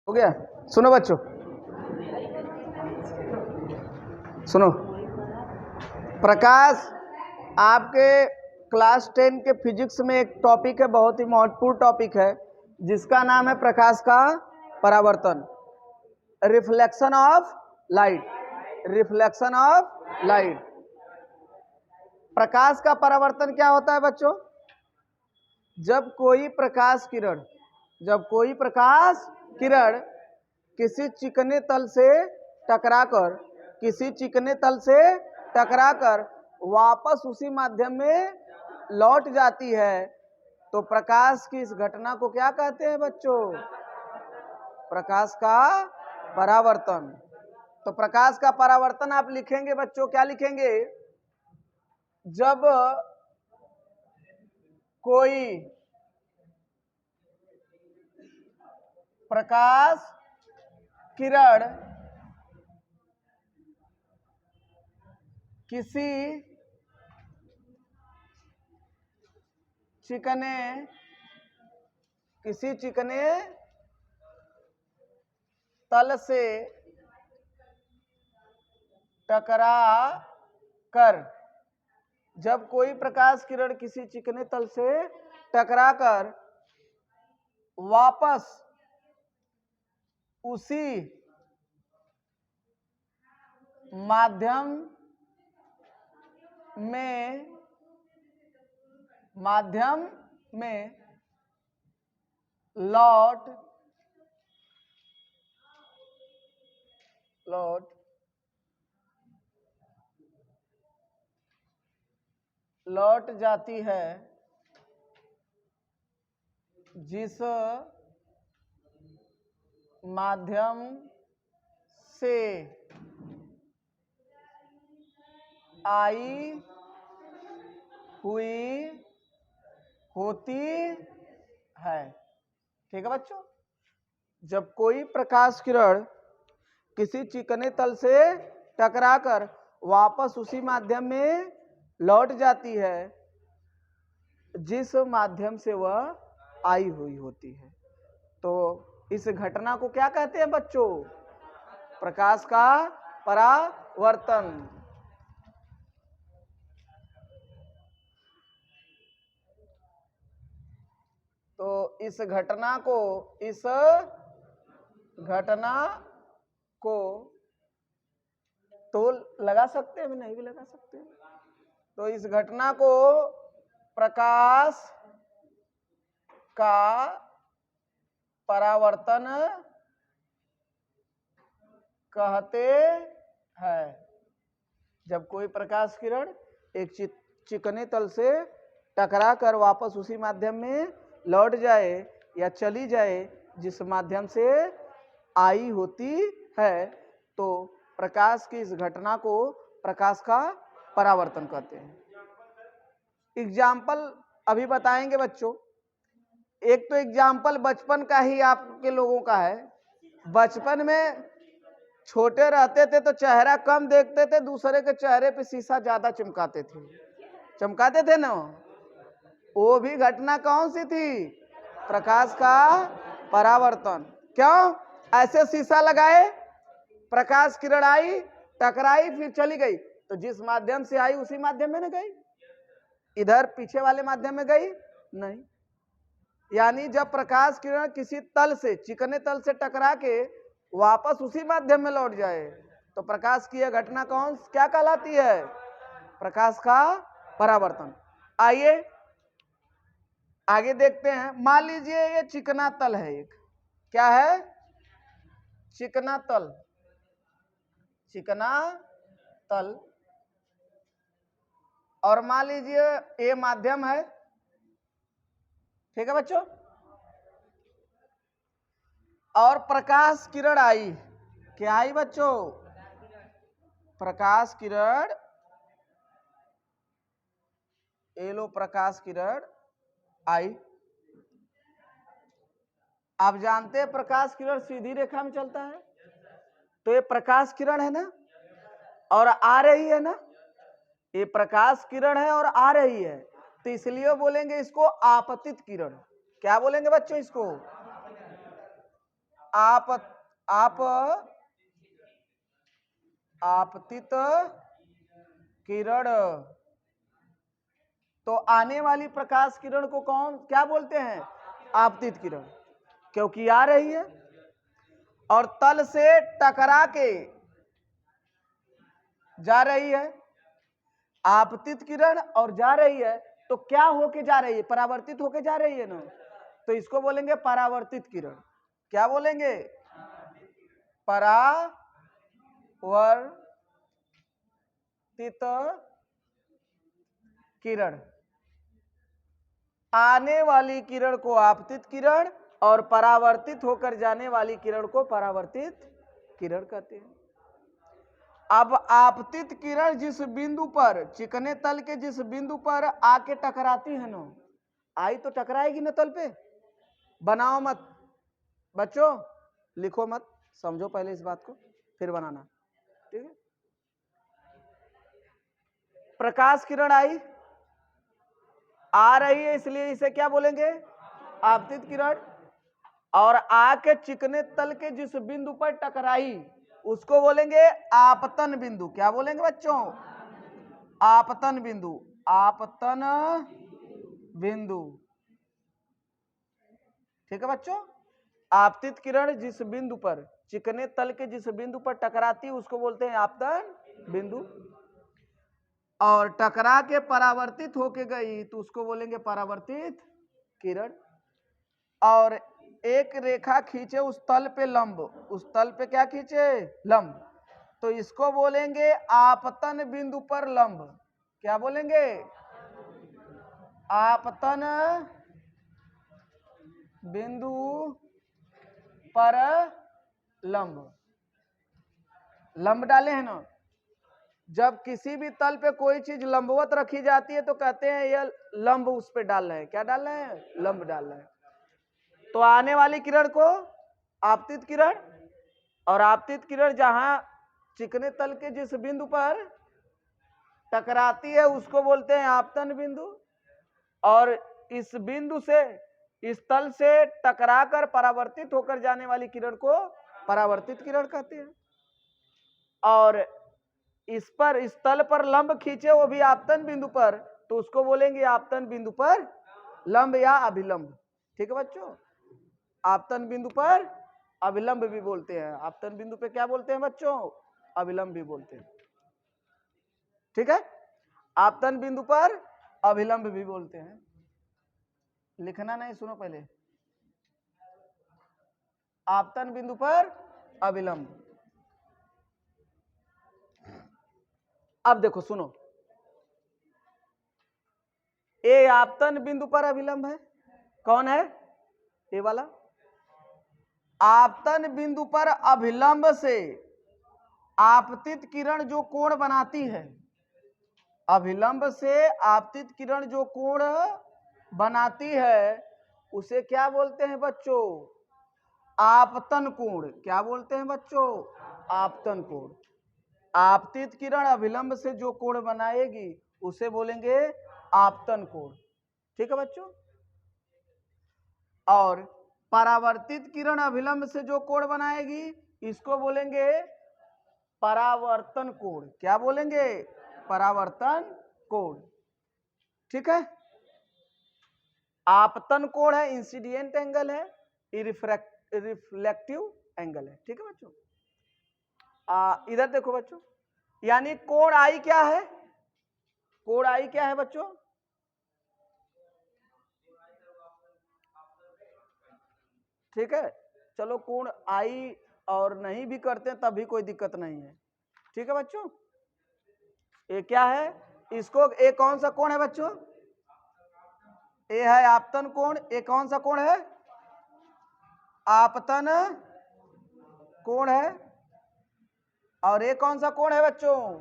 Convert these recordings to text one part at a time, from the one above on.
हो गया। सुनो बच्चों, सुनो। प्रकाश, आपके क्लास 10 के फिजिक्स में एक टॉपिक है, बहुत ही महत्वपूर्ण टॉपिक है, जिसका नाम है प्रकाश का परावर्तन, reflection of light. Reflection of light. प्रकाश का परावर्तन क्या होता है बच्चों? जब कोई प्रकाश किरण किसी चिकने तल से टकराकर वापस उसी माध्यम में लौट जाती है, तो प्रकाश की इस घटना को क्या कहते हैं बच्चों? प्रकाश का परावर्तन। तो प्रकाश का परावर्तन आप लिखेंगे बच्चों, क्या लिखेंगे? जब कोई प्रकाश किरण किसी चिकने तल से टकरा कर, जब कोई प्रकाश किरण किसी चिकने तल से टकराकर वापस उसी माध्यम में लौट जाती है, जिस माध्यम से आई हुई होती है। ठीक है बच्चों? जब कोई प्रकाश किरण किसी चिकने तल से टकराकर वापस उसी माध्यम में लौट जाती है, जिस माध्यम से वह आई हुई होती है, तो इस घटना को क्या कहते हैं बच्चों? प्रकाश का परावर्तन। तो इस घटना को तो लगा सकते हैं, नहीं भी लगा सकते हैं। तो इस घटना को प्रकाश का परावर्तन कहते हैं। जब कोई प्रकाश किरण एक चिकने तल से टकराकर वापस उसी माध्यम में लौट जाए या चली जाए जिस माध्यम से आई होती है, तो प्रकाश की इस घटना को प्रकाश का परावर्तन कहते हैं। एग्जाम्पल अभी बताएंगे बच्चों। एक तो एग्जाम्पल बचपन का ही आपके लोगों का है। बचपन में छोटे रहते थे तो चेहरा कम देखते थे, दूसरे के चेहरे पे शीशा ज्यादा चमकाते थे ना। वो भी घटना कौन सी थी? प्रकाश का परावर्तन। क्यों? ऐसे शीशा लगाए, प्रकाश किरण आई, टकराई, फिर चली गई, तो जिस माध्यम से आई उसी माध्यम में न गई, इधर पीछे वाले माध्यम में गई नहीं। यानी जब प्रकाश किरण किसी चिकने तल से टकरा के वापस उसी माध्यम में लौट जाए, तो प्रकाश की यह घटना क्या कहलाती है? प्रकाश का परावर्तन। आइए आगे देखते हैं। मान लीजिए ये चिकना तल है, एक क्या है? चिकना तल। और मान लीजिए ये माध्यम है। ठीक है बच्चों? और प्रकाश किरण आई, क्या आई बच्चों? प्रकाश किरण, प्रकाश किरण आई। आप जानते हैं प्रकाश किरण सीधी रेखा में चलता है, तो ये प्रकाश किरण है ना, और आ रही है ना, ये प्रकाश किरण है और आ रही है, तो इसलिए बोलेंगे इसको आपतित किरण। क्या बोलेंगे बच्चों इसको? आपतित किरण, तो आने वाली प्रकाश किरण को कौन क्या बोलते हैं? आपतित किरण, क्योंकि आ रही है और तल से टकरा के जा रही है। आपतित किरण और जा रही है, तो क्या होके जा रही है? परावर्तित होके जा रही है ना, तो इसको बोलेंगे परावर्तित किरण। क्या बोलेंगे? परावर्तित किरण। आने वाली किरण को आपतित किरण और परावर्तित होकर जाने वाली किरण को परावर्तित किरण कहते हैं। अब आपतित किरण जिस बिंदु पर, चिकने तल के जिस बिंदु पर आके टकराती है ना, आई तो टकराएगी ना तल पे। बनाओ मत बच्चों, लिखो मत, समझो पहले इस बात को फिर बनाना, ठीक है। प्रकाश किरण आई, आ रही है, इसलिए इसे क्या बोलेंगे? आपतित किरण। और आके चिकने तल के जिस बिंदु पर टकराई उसको बोलेंगे आपतन बिंदु। क्या बोलेंगे बच्चों? आपतन बिंदु। आपतन बिंदु, ठीक है बच्चों। आपतित किरण जिस बिंदु पर, चिकने तल के जिस बिंदु पर टकराती उसको बोलते हैं आपतन बिंदु, और टकरा के परावर्तित होके गई तो उसको बोलेंगे परावर्तित किरण। और एक रेखा खींचे उस तल पे लंब, उस तल पे क्या खींचे? लंब, तो इसको बोलेंगे आपतन बिंदु पर लंब। क्या बोलेंगे? आपतन बिंदु पर लंब। लंब डाले हैं ना, जब किसी भी तल पे कोई चीज लंबवत रखी जाती है तो कहते हैं यह लंब उस पे डाल रहे हैं। क्या डाल रहे हैं? लंब डाल रहे हैं। तो आने वाली किरण को आपतित किरण, और आपतित किरण जहां चिकने तल के जिस बिंदु पर टकराती है उसको बोलते हैं आपतन बिंदु, और इस बिंदु से, इस तल से टकराकर परावर्तित होकर जाने वाली किरण को परावर्तित किरण कहते हैं। और इस पर, इस तल पर लंब खींचे वो भी आपतन बिंदु पर, तो उसको बोलेंगे आपतन बिंदु पर लंब या अभिलंब। ठीक है बच्चों, आपतन बिंदु पर अभिलंब भी बोलते हैं। आपतन बिंदु पे क्या बोलते हैं बच्चों? अभिलंब भी बोलते हैं। ठीक है, आपतन बिंदु पर अभिलंब भी बोलते हैं। लिखना नहीं, सुनो पहले। आपतन बिंदु पर अभिलंब। अब देखो सुनो, ये आपतन बिंदु पर अभिलंब है। कौन है? ये वाला। आपतन बिंदु पर अभिलंब से आपतित किरण जो कोण बनाती है, अभिलंब से आपतित किरण जो कोण बनाती है उसे क्या बोलते हैं बच्चों? आपतन कोण। क्या बोलते हैं बच्चों? आपतन कोण। आपतित किरण अभिलंब से जो कोण बनाएगी उसे बोलेंगे आपतन कोण। ठीक है बच्चों। और परावर्तित किरण अभिलंब से जो कोण बनाएगी इसको बोलेंगे परावर्तन कोण। क्या बोलेंगे? परावर्तन कोण। ठीक है। आपतन कोण है, इंसिडेंट एंगल है, रिफ्लेक्टिव एंगल है। ठीक है बच्चों। इधर देखो बच्चों, यानी कोण आई क्या है? कोण आई क्या है बच्चों? ठीक है, चलो कोण आई और नहीं भी करते तब भी कोई दिक्कत नहीं है। ठीक है बच्चों। ये क्या है? इसको, ये कौन सा कोण है बच्चों? ये है आपतन कोण। ये कौन सा कोण है? आपतन कोण है। और ये कौन सा कोण है बच्चों?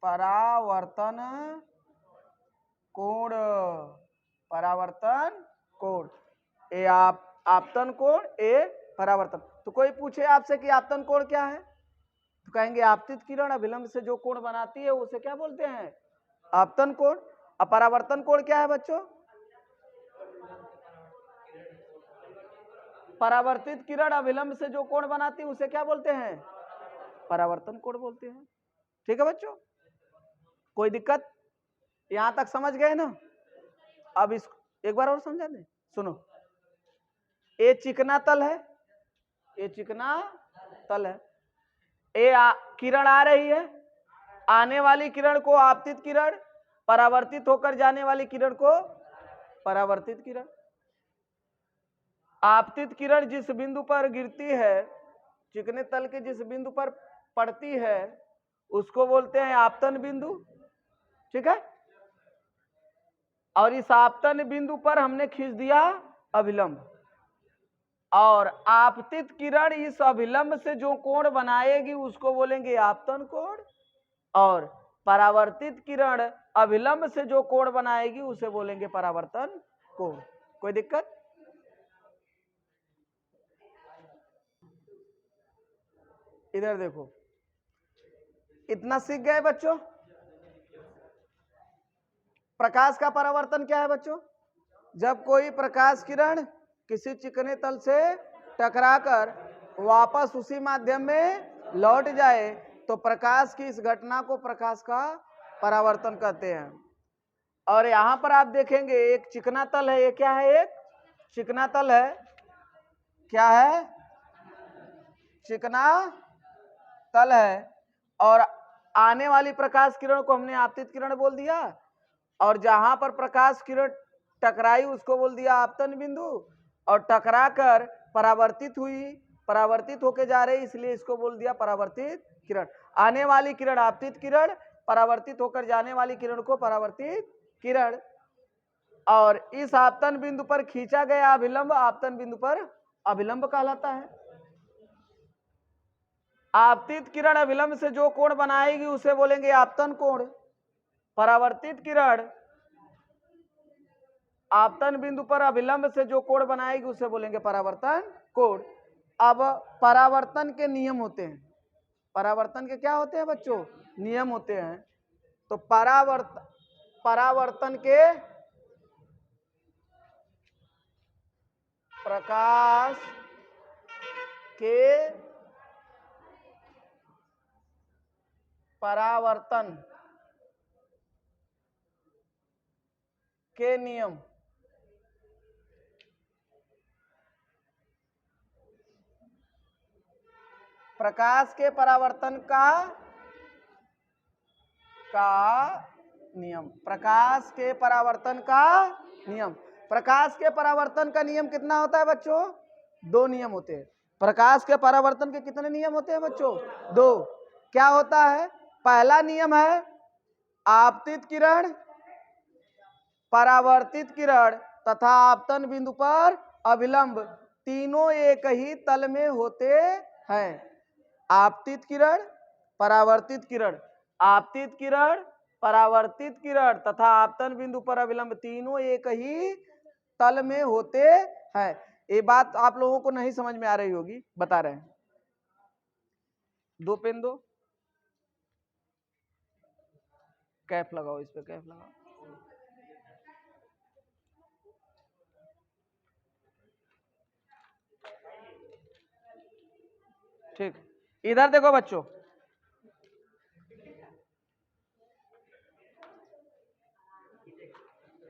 परावर्तन कोण। परावर्तन कोण। ये आपतन कोण, ये परावर्तन। तो कोई पूछे आपसे कि आपतन कोण क्या है, तो कहेंगे आपतित किरण अभिलंब से जो कोण बनाती है उसे क्या बोलते हैं? आपतन कोण। अब परावर्तन कोण क्या है बच्चों? परावर्तित किरण अविलंब से जो कोण बनाती है उसे क्या बोलते हैं? परावर्तन कोण बोलते हैं। ठीक है बच्चों, कोई दिक्कत? यहां तक समझ गए ना? अब इस एक बार और समझा दें, सुनो। ये चिकना तल है, ये चिकना तल है, किरण आ रही है, आने वाली किरण को आपतित किरण, परावर्तित होकर जाने वाली किरण को परावर्तित किरण। आपतित किरण जिस बिंदु पर गिरती है, चिकने तल के जिस बिंदु पर पड़ती है उसको बोलते हैं आपतन बिंदु। ठीक है, और इस आपतन बिंदु पर हमने खींच दिया अभिलंब, और आपतित किरण इस अभिलंब से जो कोण बनाएगी उसको बोलेंगे आपतन कोण, और परावर्तित किरण अभिलंब से जो कोण बनाएगी उसे बोलेंगे परावर्तन कोण। कोई दिक्कत? इधर देखो, इतना सीख गए बच्चों? प्रकाश का परावर्तन क्या है बच्चों? जब कोई प्रकाश किरण किसी चिकने तल से टकराकर वापस उसी माध्यम में लौट जाए तो प्रकाश की इस घटना को प्रकाश का परावर्तन कहते हैं। और यहां पर आप देखेंगे एक चिकना तल है, ये क्या है? एक चिकना तल है। क्या है? चिकना तल है, और आने वाली प्रकाश किरण को हमने आपतित किरण बोल दिया, और जहां पर प्रकाश किरण टकराई उसको बोल दिया आपतन बिंदु, और टकरा कर परावर्तित हुई, परावर्तित होके जा रही इसलिए इसको बोल दिया परावर्तित किरण। आने वाली किरण आपतित किरण, परावर्तित होकर जाने वाली किरण को परावर्तित किरण, और इस आपतन बिंदु पर खींचा गया अभिलंब आपतन बिंदु पर अभिलंब कहलाता है। आपतित किरण अभिलंब से जो कोण बनाएगी उसे बोलेंगे आपतन कोण। परावर्तित किरण आपतन बिंदु पर अभिलंब से जो कोण बनाएगी उसे बोलेंगे परावर्तन कोण। अब परावर्तन के नियम होते हैं। परावर्तन के क्या होते हैं बच्चों? नियम होते हैं। तो परावर्तन के प्रकाश के परावर्तन के नियम। प्रकाश के परावर्तन का नियम। प्रकाश के परावर्तन का नियम। प्रकाश के परावर्तन का नियम कितना होता है बच्चों? 2 नियम होते हैं। प्रकाश के परावर्तन के कितने नियम होते हैं बच्चों? 2। क्या होता है? पहला नियम है आपतित किरण, परावर्तित किरण तथा आपतन बिंदु पर अभिलंब तीनों एक ही तल में होते हैं। आपतित किरण, परावर्तित किरण, आपतित किरण, परावर्तित किरण तथा आपतन बिंदु पर अभिलंब तीनों एक ही तल में होते हैं। ये बात आप लोगों को नहीं समझ में आ रही होगी, बता रहे हैं। 2 पेन दो, कैप लगाओ, इस पे कैप लगाओ। ठीक, इधर देखो बच्चों,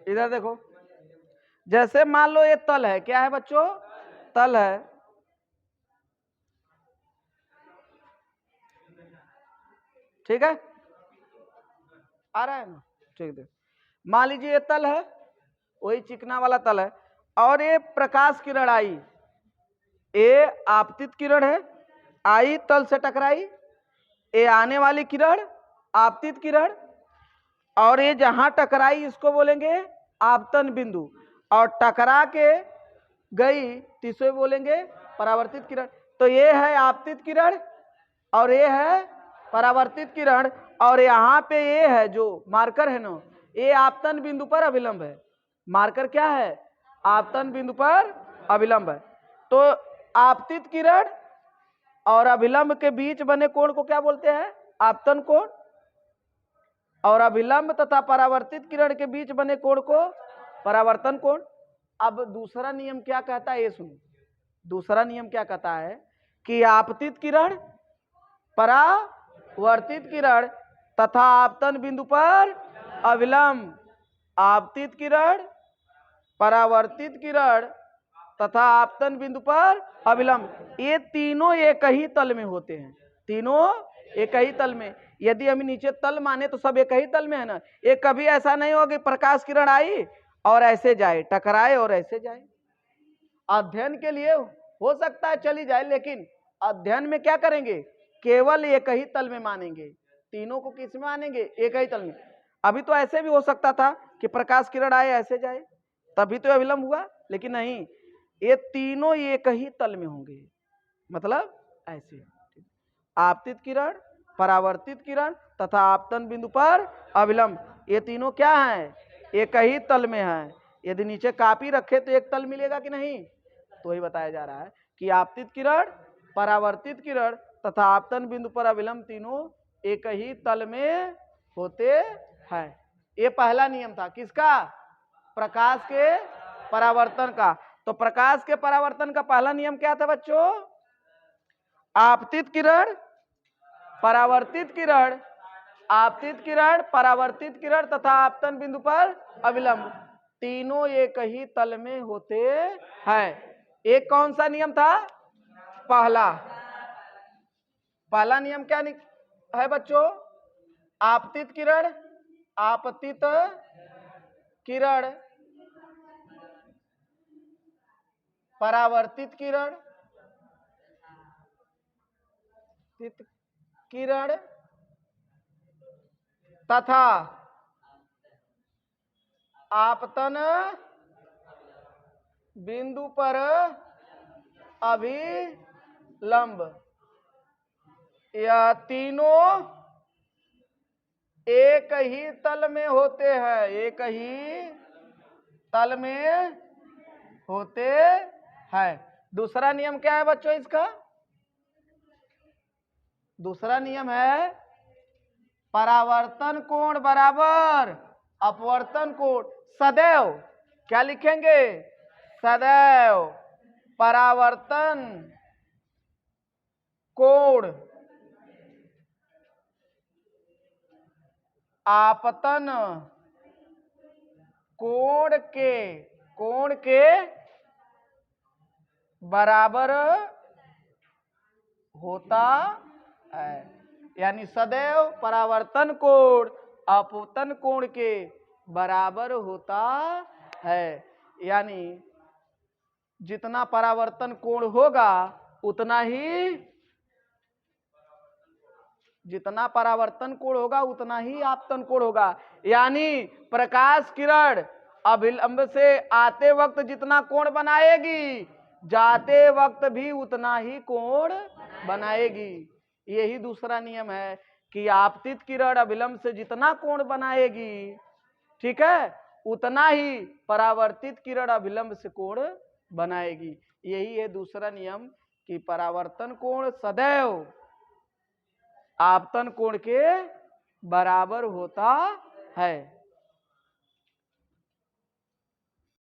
इधर देखो। जैसे मान लो ये तल है, क्या है बच्चों? तल है। ठीक है, आ रहा है ना? ठीक है, मान लीजिए ये तल है, वही चिकना वाला तल है, और ये प्रकाश किरण आई, ये आपतित किरण है, आई तल से टकराई, ये आने वाली किरण आपतित किरण, और ये जहां टकराई इसको बोलेंगे आपतन बिंदु, और टकरा के गई तीसरे बोलेंगे परावर्तित किरण। तो ये है आपतित किरण और ये है परावर्तित किरण, और यहाँ पे ये है जो मार्कर है ना, ये आपतन बिंदु पर अभिलंब है। मार्कर क्या है? आपतन बिंदु पर अभिलंब है। तो आपतित किरण और अभिलंब के बीच बने कोण को क्या बोलते हैं? आपतन कोण। और अभिलंब तथा परावर्तित किरण के बीच बने कोण को परावर्तन कोण। अब दूसरा नियम क्या कहता है ये सुनो, दूसरा नियम क्या कहता है कि आपतित किरण परावर्तित किरण तथा आपतन बिंदु पर अविलंब, आपतित किरण परावर्तित किरण तथा आपतन बिंदु पर अविलंब, ये तीनों एक ही तल में होते हैं, तीनों एक ही तल में। यदि हम नीचे तल माने तो सब एक ही तल में है ना। ये कभी ऐसा नहीं होगा कि प्रकाश किरण आई और ऐसे जाए, टकराए और ऐसे जाए। अध्ययन के लिए हो सकता है चली जाए, लेकिन अध्ययन में क्या करेंगे, केवल एक ही तल में मानेंगे। तीनों को किस में मानेंगे, एक ही तल में। अभी तो ऐसे भी हो सकता था कि प्रकाश किरण आए ऐसे जाए, तभी तो अविलंब हुआ, लेकिन नहीं, ये तीनों एक ही तल में होंगे, मतलब ऐसे। आपतित किरण परावर्तित किरण तथा आपतन बिंदु पर अविलंब, ये तीनों क्या है, एक ही तल में है। यदि नीचे कापी रखे तो एक तल मिलेगा कि नहीं, तो वही बताया जा रहा है कि आपतित किरण परावर्तित किरण तथा आपतन बिंदु पर अविलंब तीनों एक ही तल में होते हैं। ये पहला नियम था किसका, प्रकाश के परावर्तन का। तो प्रकाश के परावर्तन का पहला नियम क्या था बच्चों, आपतित किरण परावर्तित किरण, आपतित किरण परावर्तित किरण तथा आपतन बिंदु पर अविलंब तीनों एक ही तल में होते हैं। एक कौन सा नियम था, पहला, पहला नियम क्या है बच्चों, आपतित किरण आपतित किरण परावर्तित किरण किरण तथा आपतन बिंदु पर अभिलंब, यह तीनों एक ही तल में होते हैं, एक ही तल में होते हैं। दूसरा नियम क्या है बच्चों इसका, दूसरा नियम है परावर्तन कोण बराबर अपवर्तन कोण। सदैव क्या लिखेंगे, सदैव परावर्तन कोण आपतन कोण के बराबर होता है। यानी सदैव परावर्तन कोण अपवर्तन कोण के बराबर होता है। यानी जितना परावर्तन कोण होगा उतना ही, जितना परावर्तन कोण होगा उतना ही आपतन कोण होगा। यानी प्रकाश किरण अभिलंब से आते वक्त जितना कोण बनाएगी, जाते वक्त भी उतना ही कोण बनाएगी। यही दूसरा नियम है कि आपतित किरण अभिलंब से जितना कोण बनाएगी, ठीक है, उतना ही परावर्तित किरण अभिलंब से कोण बनाएगी। यही है दूसरा नियम कि परावर्तन कोण सदैव आपतन कोण के बराबर होता है।